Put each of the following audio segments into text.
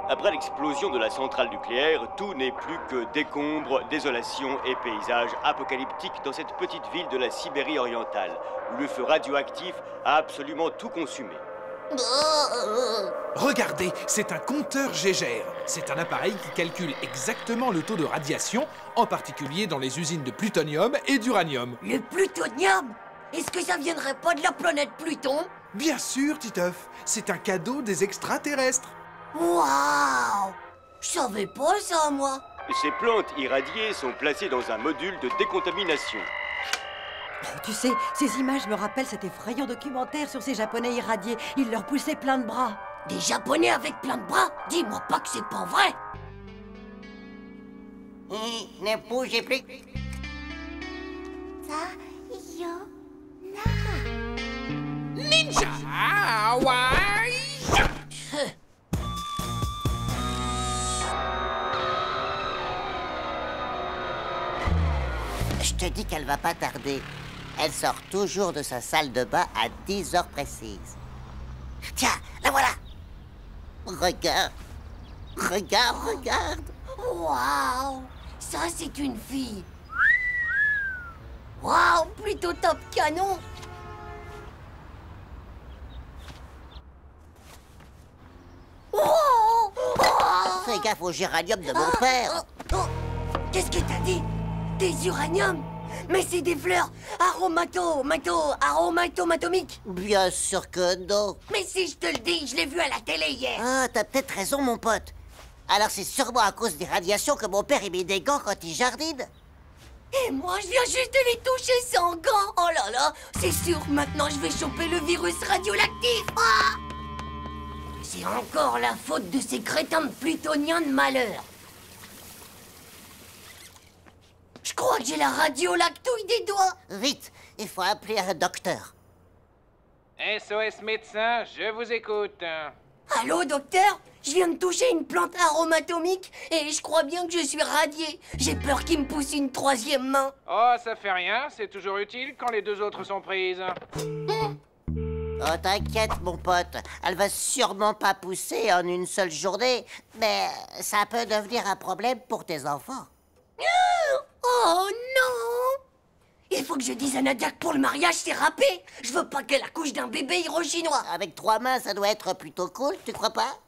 Après l'explosion de la centrale nucléaire, tout n'est plus que décombres, désolation et paysages apocalyptiques dans cette petite ville de la Sibérie orientale, où le feu radioactif a absolument tout consumé. Regardez, c'est un compteur Gégère. C'est un appareil qui calcule exactement le taux de radiation, en particulier dans les usines de plutonium et d'uranium. Le plutonium? Est-ce que ça viendrait pas de la planète Pluton? Bien sûr, Titeuf, c'est un cadeau des extraterrestres. Waouh! Je savais pas ça, moi. Ces plantes irradiées sont placées dans un module de décontamination. Tu sais, ces images me rappellent cet effrayant documentaire sur ces Japonais irradiés. Ils leur poussaient plein de bras. Des Japonais avec plein de bras? Dis-moi pas que c'est pas vrai. Ne bougez plus. Ninja! Ah, ouais! Je te dis qu'elle va pas tarder. Elle sort toujours de sa salle de bain à 10 heures précises. Tiens, la voilà. Regarde. Regarde, regarde. Waouh! Ça, c'est une fille. Waouh! Plutôt top canon. Oh! Fais gaffe au géranium de mon père. Qu'est-ce que t'as dit? Des uraniums? Mais c'est des fleurs aromatomatomiques. Bien sûr que non. Mais si je te le dis, je l'ai vu à la télé hier. Ah, t'as peut-être raison, mon pote. Alors c'est sûrement à cause des radiations que mon père y met des gants quand il jardine. Et moi, je viens juste de les toucher sans gants. Oh là là, c'est sûr, maintenant je vais choper le virus radioactif. Ah! C'est encore la faute de ces crétins de plutoniens de malheur. Je crois que j'ai la radiolactouille des doigts. Vite, il faut appeler un docteur. SOS médecin, je vous écoute. Allô, docteur? Je viens de toucher une plante aromatomique et je crois bien que je suis radié. J'ai peur qu'il me pousse une troisième main. Oh, ça fait rien, c'est toujours utile quand les deux autres sont prises. Oh, t'inquiète, mon pote. Elle va sûrement pas pousser en une seule journée, mais ça peut devenir un problème pour tes enfants. Oh non! Il faut que je dise à Nadia que pour le mariage, c'est râpé. Je veux pas qu'elle accouche d'un bébé hirochinois. Avec 3 mains, ça doit être plutôt cool, tu crois pas?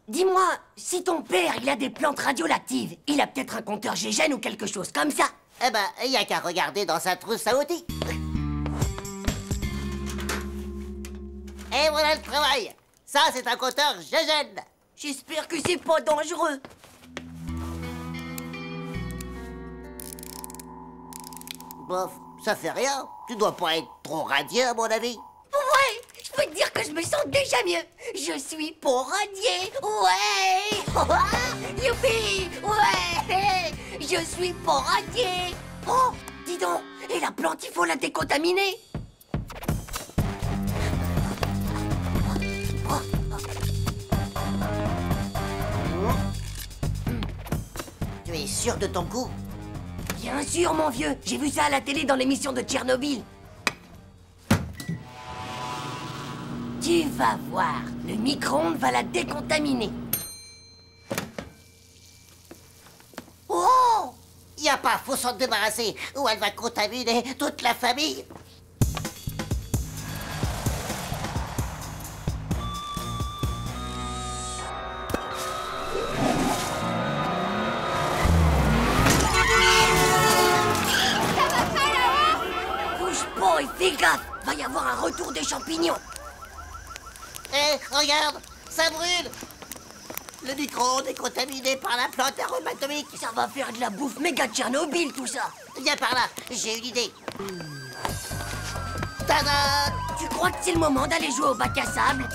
Dis-moi, si ton père, il a des plantes radioactives, il a peut-être un compteur Gégène ou quelque chose comme ça. Eh ben, y a qu'à regarder dans sa trousse à outils. Et voilà le travail. Ça, c'est un compteur Gégène. J'espère que c'est pas dangereux. Bof, ça fait rien. Tu dois pas être trop radieux, à mon avis. Ouais, je peux te dire que je me sens déjà mieux. Je suis pour radier. Ouais. Youpi. Ouais. Je suis pour radier. Oh, dis donc. Et la plante, il faut la décontaminer. Tu es sûr de ton coup? Bien sûr, mon vieux. J'ai vu ça à la télé dans l'émission de Tchernobyl. Tu vas voir. Le micro-ondes va la décontaminer. Oh! Y a pas, faut s'en débarrasser, ou elle va contaminer toute la famille. Bouge pas et fais gaffe. Va y avoir un retour des champignons. Eh, regarde, ça brûle. Le micro-ondes est contaminé par la plante aromatomique. Ça va faire de la bouffe méga Tchernobyl, tout ça. Viens par là, j'ai une idée. Tada! Tu crois que c'est le moment d'aller jouer au bac à sable?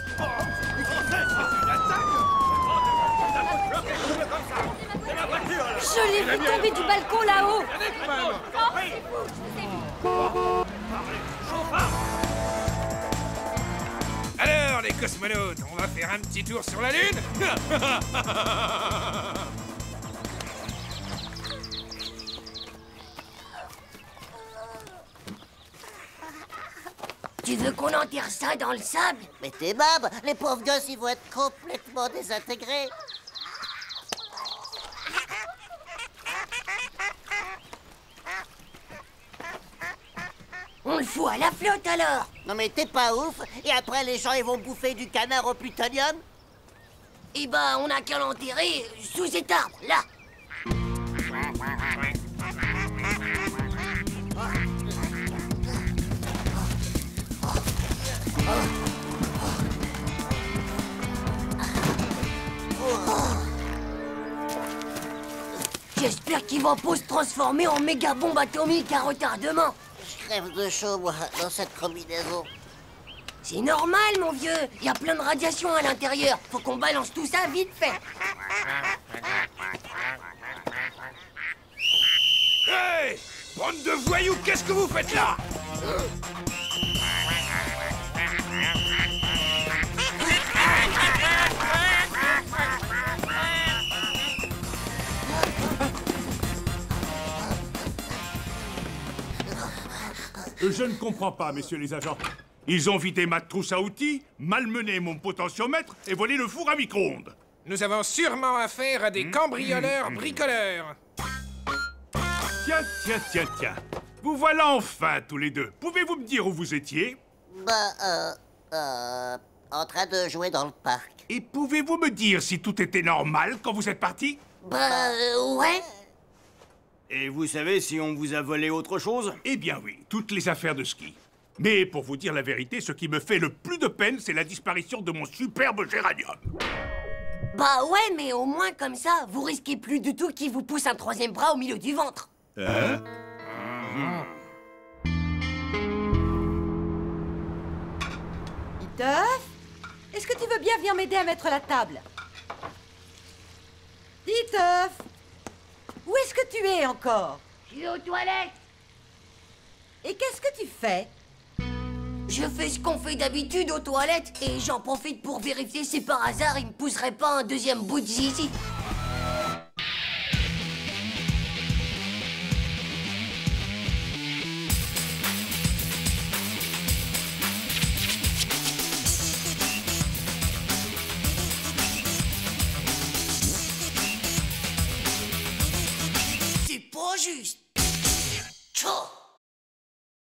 Je l'ai vu tomber du balcon là-haut. Alors, les cosmonautes, on va faire un petit tour sur la Lune? Tu veux qu'on enterre ça dans le sable? Mais t'es bab, les pauvres gosses, ils vont être complètement désintégrés. On le fout à la flotte alors. Non mais t'es pas ouf. Et après, les gens, ils vont bouffer du canard au plutonium? Eh ben, on a qu'à l'enterrer sous cet arbre, là. J'espère qu'il va pas se transformer en méga bombe atomique à retardement. Je crève de chaud, moi, dans cette combinaison. C'est normal, mon vieux. Il y a plein de radiation à l'intérieur. Faut qu'on balance tout ça vite fait. Hey! Bande de voyous, qu'est-ce que vous faites là? Je ne comprends pas, messieurs les agents. Ils ont vidé ma trousse à outils, malmené mon potentiomètre et volé le four à micro-ondes. Nous avons sûrement affaire à des cambrioleurs bricoleurs. Tiens. Vous voilà enfin, tous les deux. Pouvez-vous me dire où vous étiez? En train de jouer dans le parc. Et pouvez-vous me dire si tout était normal quand vous êtes partis? Ouais. Et vous savez si on vous a volé autre chose? Eh bien oui, toutes les affaires de ski. Mais pour vous dire la vérité, ce qui me fait le plus de peine, c'est la disparition de mon superbe géranium. Bah ouais, mais au moins comme ça, vous risquez plus du tout qu'il vous pousse un troisième bras au milieu du ventre. Hein? Titeuf, est-ce que tu veux bien venir m'aider à mettre la table? Titeuf, où est-ce que tu es encore? Je suis aux toilettes. Et qu'est-ce que tu fais? Je fais ce qu'on fait d'habitude aux toilettes et j'en profite pour vérifier si par hasard il me pousserait pas un deuxième bout de zizi.